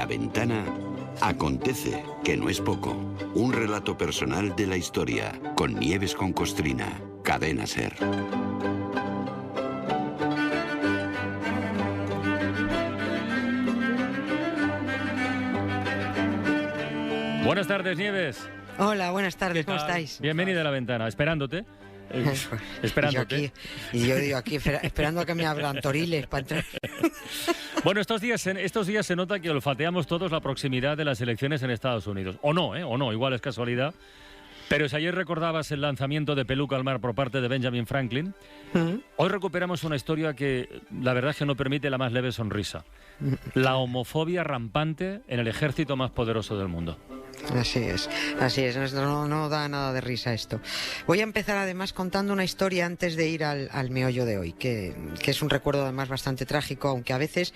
La Ventana acontece, que no es poco. Un relato personal de la historia, con Nieves con Costrina, Cadena SER. Buenas tardes, Nieves. Hola, buenas tardes, ¿cómo estáis? Bienvenida a La Ventana, esperándote. Esperándote. Y yo digo aquí esperando a que me abran toriles para entrar. Bueno, estos días se nota que olfateamos todos la proximidad de las elecciones en Estados Unidos. O no, igual es casualidad. Pero si ayer recordabas el lanzamiento de Peluca al Mar por parte de Benjamin Franklin, hoy recuperamos una historia que la verdad es que no permite la más leve sonrisa. La homofobia rampante en el ejército más poderoso del mundo. Así es, no da nada de risa esto. Voy a empezar además contando una historia antes de ir al meollo de hoy, que es un recuerdo además bastante trágico, aunque a veces,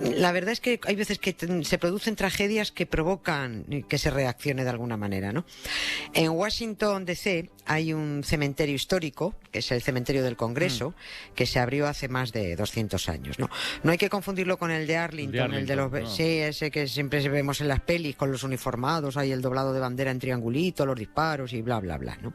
la verdad es que hay veces que se producen tragedias que provocan que se reaccione de alguna manera, ¿no? En Washington DC hay un cementerio histórico, que es el cementerio del Congreso, que se abrió hace más de 200 años, ¿no? No hay que confundirlo con el de Arlington, el de los... No. Sí, ese que siempre vemos en las pelis con los uniformados, hay el doblado de bandera en triangulito, los disparos y bla, bla, bla, ¿no?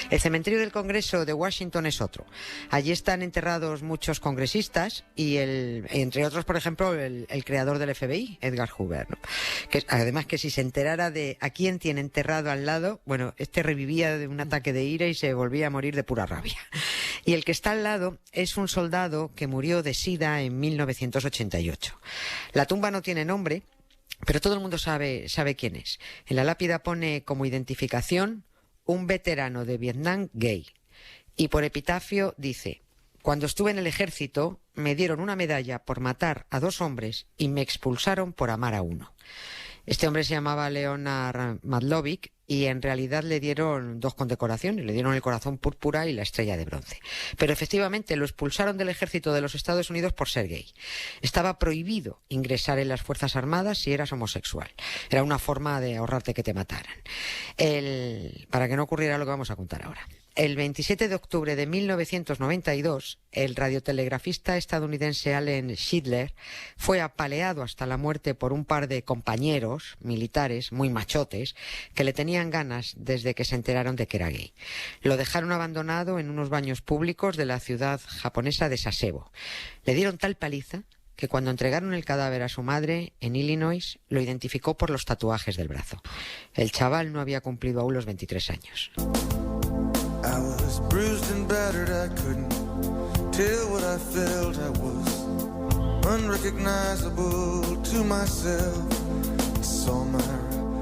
El cementerio del Congreso de Washington es otro. Allí están enterrados muchos congresistas y entre otros, por ejemplo, el creador del FBI, Edgar Hoover, ¿no? Que además que si se enterara de a quién tiene enterrado al lado, bueno, este revivía de un ataque de ira y se volvía a morir de pura rabia. Y el que está al lado es un soldado que murió de SIDA en 1988. La tumba no tiene nombre, pero todo el mundo sabe quién es. En la lápida pone como identificación un veterano de Vietnam gay. Y por epitafio dice: cuando estuve en el ejército me dieron una medalla por matar a 2 hombres y me expulsaron por amar a 1. Este hombre se llamaba Leonard Madlovic y en realidad le dieron 2 condecoraciones, le dieron el Corazón Púrpura y la Estrella de Bronce. Pero efectivamente lo expulsaron del ejército de los Estados Unidos por ser gay. Estaba prohibido ingresar en las Fuerzas Armadas si eras homosexual. Era una forma de ahorrarte que te mataran. Para que no ocurriera lo que vamos a contar ahora. El 27 de octubre de 1992, el radiotelegrafista estadounidense Allen Schindler fue apaleado hasta la muerte por un par de compañeros militares muy machotes que le tenían ganas desde que se enteraron de que era gay. Lo dejaron abandonado en unos baños públicos de la ciudad japonesa de Sasebo. Le dieron tal paliza que cuando entregaron el cadáver a su madre en Illinois, lo identificó por los tatuajes del brazo. El chaval no había cumplido aún los 23 años. I was bruised and battered, I couldn't tell what I felt. I was unrecognizable to myself. I saw my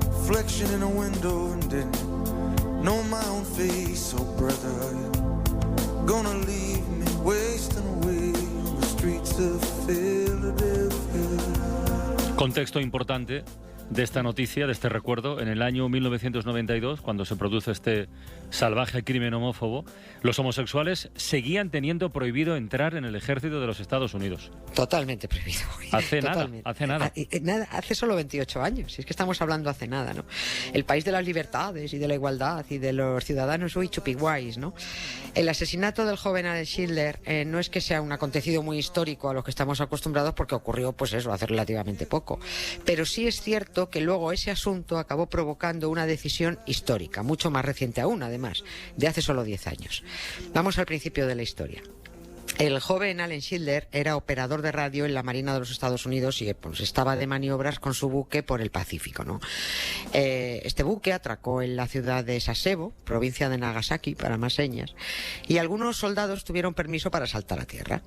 reflection in a window and didn't know my own face. Oh brother, are you gonna leave me wasting away on the streets of Philadelphia? Contexto importante de esta noticia, de este recuerdo. En el año 1992, cuando se produce este salvaje crimen homófobo, los homosexuales seguían teniendo prohibido entrar en el ejército de los Estados Unidos. Totalmente prohibido. Hace nada. Hace solo 28 años, si es que estamos hablando hace nada, ¿no? El país de las libertades y de la igualdad y de los ciudadanos chupiguays, ¿no? El asesinato del joven Allen Schindler no es que sea un acontecido muy histórico a los que estamos acostumbrados, porque ocurrió, pues eso, hace relativamente poco. Pero sí es cierto que luego ese asunto acabó provocando una decisión histórica, mucho más reciente aún, además, de hace solo 10 años. Vamos al principio de la historia. El joven Allen Schindler era operador de radio en la Marina de los Estados Unidos y pues estaba de maniobras con su buque por el Pacífico, ¿no? Este buque atracó en la ciudad de Sasebo, provincia de Nagasaki, para más señas, y algunos soldados tuvieron permiso para saltar a tierra.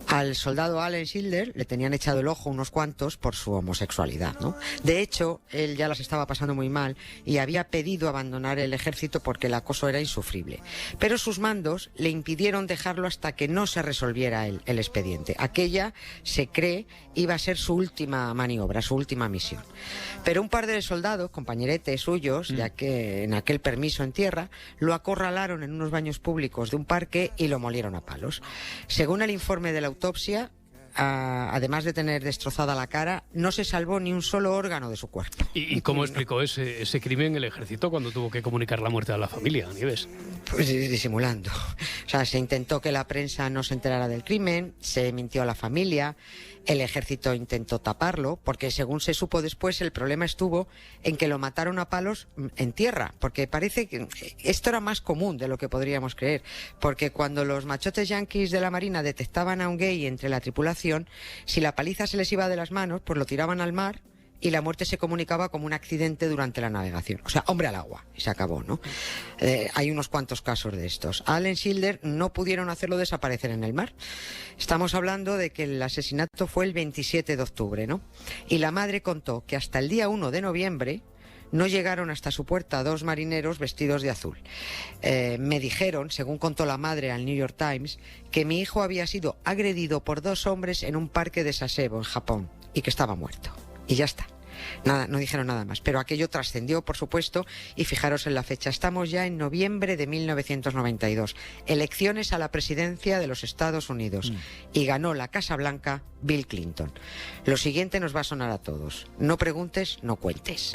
Al soldado Allen Schindler le tenían echado el ojo unos cuantos por su homosexualidad, ¿no? De hecho, él ya las estaba pasando muy mal y había pedido abandonar el ejército porque el acoso era insufrible. Pero sus mandos le impidieron dejarlo hasta que no se resolviera el expediente. Aquella, se cree, iba a ser su última maniobra, su última misión. Pero un par de soldados, compañeretes suyos, ya que en aquel permiso en tierra, lo acorralaron en unos baños públicos de un parque y lo molieron a palos. Según el informe de la autopsia, además de tener destrozada la cara, no se salvó ni un solo órgano de su cuerpo. ¿Y cómo explicó ese crimen el ejército cuando tuvo que comunicar la muerte a la familia, Nieves? Pues disimulando. O sea, se intentó que la prensa no se enterara del crimen, se mintió a la familia, el ejército intentó taparlo, porque según se supo después, el problema estuvo en que lo mataron a palos en tierra, porque parece que esto era más común de lo que podríamos creer, porque cuando los machotes yanquis de la Marina detectaban a un gay entre la tripulación, si la paliza se les iba de las manos, pues lo tiraban al mar y la muerte se comunicaba como un accidente durante la navegación. O sea, hombre al agua, y se acabó, ¿no? Hay unos cuantos casos de estos. A Allen Schilder no pudieron hacerlo desaparecer en el mar. Estamos hablando de que el asesinato fue el 27 de octubre, ¿no? Y la madre contó que hasta el día 1 de noviembre no llegaron hasta su puerta 2 marineros vestidos de azul. Me dijeron, según contó la madre al New York Times, que mi hijo había sido agredido por 2 hombres en un parque de Sasebo, en Japón, y que estaba muerto. Y ya está. Nada, no dijeron nada más. Pero aquello trascendió, por supuesto, y fijaros en la fecha. Estamos ya en noviembre de 1992. Elecciones a la presidencia de los Estados Unidos. Y ganó la Casa Blanca Bill Clinton. Lo siguiente nos va a sonar a todos. No preguntes, no cuentes.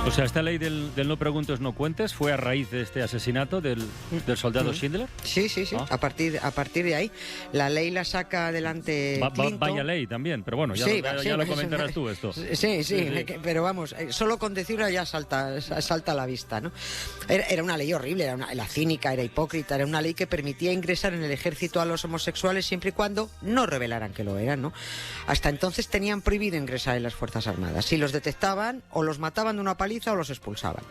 O sea, esta ley del no preguntes, no cuentes fue a raíz de este asesinato del soldado Schindler. Sí. A partir de ahí. La ley la saca adelante Clinton. Vaya ley también, pero bueno, ya lo comentarás tú esto. Sí, pero vamos, solo con decirlo ya salta a la vista, ¿no? Era una ley horrible, era cínica, era hipócrita, era una ley que permitía ingresar en el ejército a los homosexuales siempre y cuando no revelaran que lo eran, ¿no? Hasta entonces tenían prohibido ingresar en las Fuerzas Armadas. Si los detectaban, o los mataban de una paliza o los expulsaban.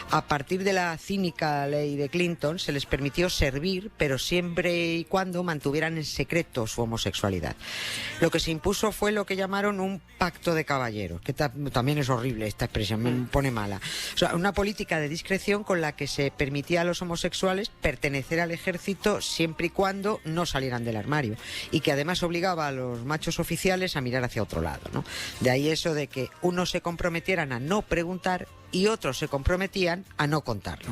A partir de la cínica ley de Clinton se les permitió servir, pero siempre y cuando mantuvieran en secreto su homosexualidad. Lo que se impuso fue lo que llamaron un pacto de caballeros, que también es horrible esta expresión, me pone mala. O sea, una política de discreción con la que se permitía a los homosexuales pertenecer al ejército siempre y cuando no salieran del armario, y que además obligaba a los machos oficiales a mirar hacia otro lado, ¿no? De ahí eso de que unos se comprometieran a no preguntar y otros se comprometían a no contarlo.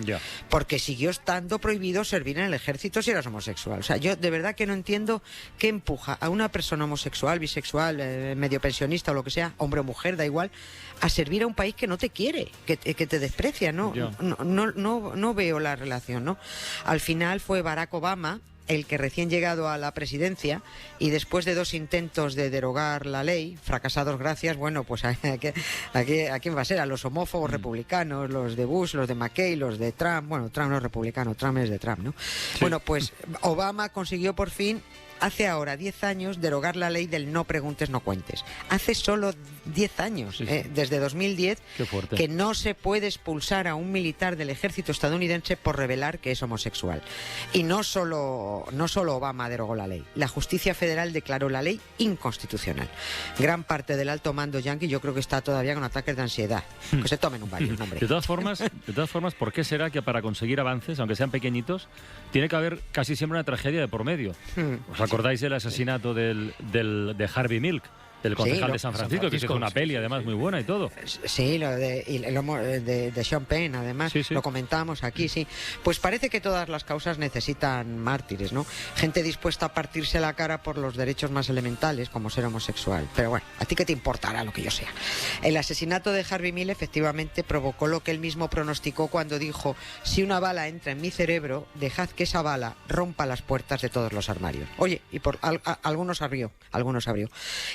Porque siguió estando prohibido servir en el ejército si eras homosexual. O sea, yo de verdad que no entiendo qué empuja a una persona homosexual, bisexual, medio pensionista o lo que sea, hombre o mujer, da igual, a servir a un país que no te quiere, que te desprecia, ¿no? No veo la relación, ¿no? Al final fue Barack Obama el que recién llegado a la presidencia y después de 2 intentos de derogar la ley, fracasados gracias, bueno, pues ¿a quién va a ser? A los homófobos republicanos, los de Bush, los de McCain, los de Trump. Bueno, Trump no es republicano, Trump es de Trump, ¿no? Sí. Bueno, pues Obama consiguió por fin, hace ahora 10 años, derogar la ley del no preguntes, no cuentes. Hace solo 10 años, desde 2010, que no se puede expulsar a un militar del ejército estadounidense por revelar que es homosexual. Y no solo Obama derogó la ley. La justicia federal declaró la ley inconstitucional. Gran parte del alto mando yanqui yo creo que está todavía con ataques de ansiedad. Que se tomen un baño, hombre. De todas formas, ¿por qué será que para conseguir avances, aunque sean pequeñitos, tiene que haber casi siempre una tragedia de por medio? ¿Os acordáis del asesinato de Harvey Milk, del concejal de San Francisco, que hizo una peli además muy buena y todo? Sí, lo de Sean Penn, además, lo comentamos aquí, sí. Pues parece que todas las causas necesitan mártires, ¿no? Gente dispuesta a partirse la cara por los derechos más elementales, como ser homosexual. Pero bueno, ¿a ti qué te importará lo que yo sea? El asesinato de Harvey Milk efectivamente provocó lo que él mismo pronosticó cuando dijo: si una bala entra en mi cerebro, dejad que esa bala rompa las puertas de todos los armarios. Oye, y por algunos abrió.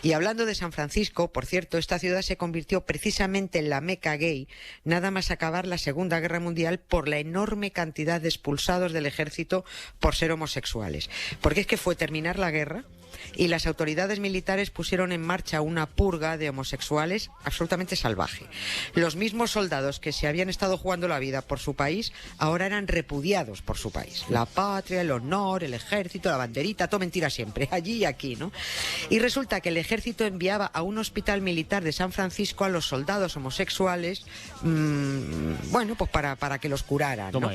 Y hablando de San Francisco, por cierto, esta ciudad se convirtió precisamente en la meca gay nada más acabar la Segunda Guerra Mundial por la enorme cantidad de expulsados del ejército por ser homosexuales. Porque es que fue terminar la guerra y las autoridades militares pusieron en marcha una purga de homosexuales absolutamente salvaje. Los mismos soldados que se habían estado jugando la vida por su país ahora eran repudiados por su país. La patria, el honor, el ejército, la banderita, todo mentira siempre, allí y aquí, ¿no? Y resulta que el ejército enviaba a un hospital militar de San Francisco a los soldados homosexuales, bueno, pues para que los curaran, ¿no?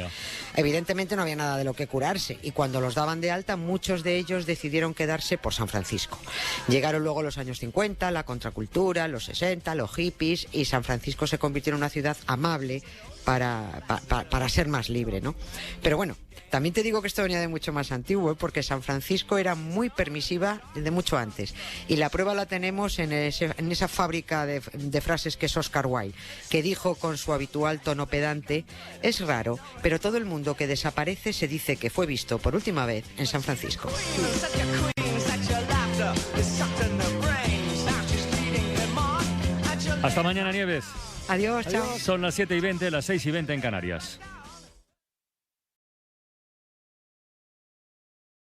Evidentemente no había nada de lo que curarse, y cuando los daban de alta, muchos de ellos decidieron quedarse por San Francisco. Llegaron luego los años 50, la contracultura, los 60, los hippies, y San Francisco se convirtió en una ciudad amable para ser más libre, ¿no? Pero bueno, también te digo que esto venía de mucho más antiguo, porque San Francisco era muy permisiva de mucho antes. Y la prueba la tenemos en esa fábrica de frases que es Oscar Wilde, que dijo con su habitual tono pedante: es raro, pero todo el mundo que desaparece se dice que fue visto por última vez en San Francisco. Hasta mañana, Nieves. Adiós, chao. Son las 7:20, las 6:20 en Canarias.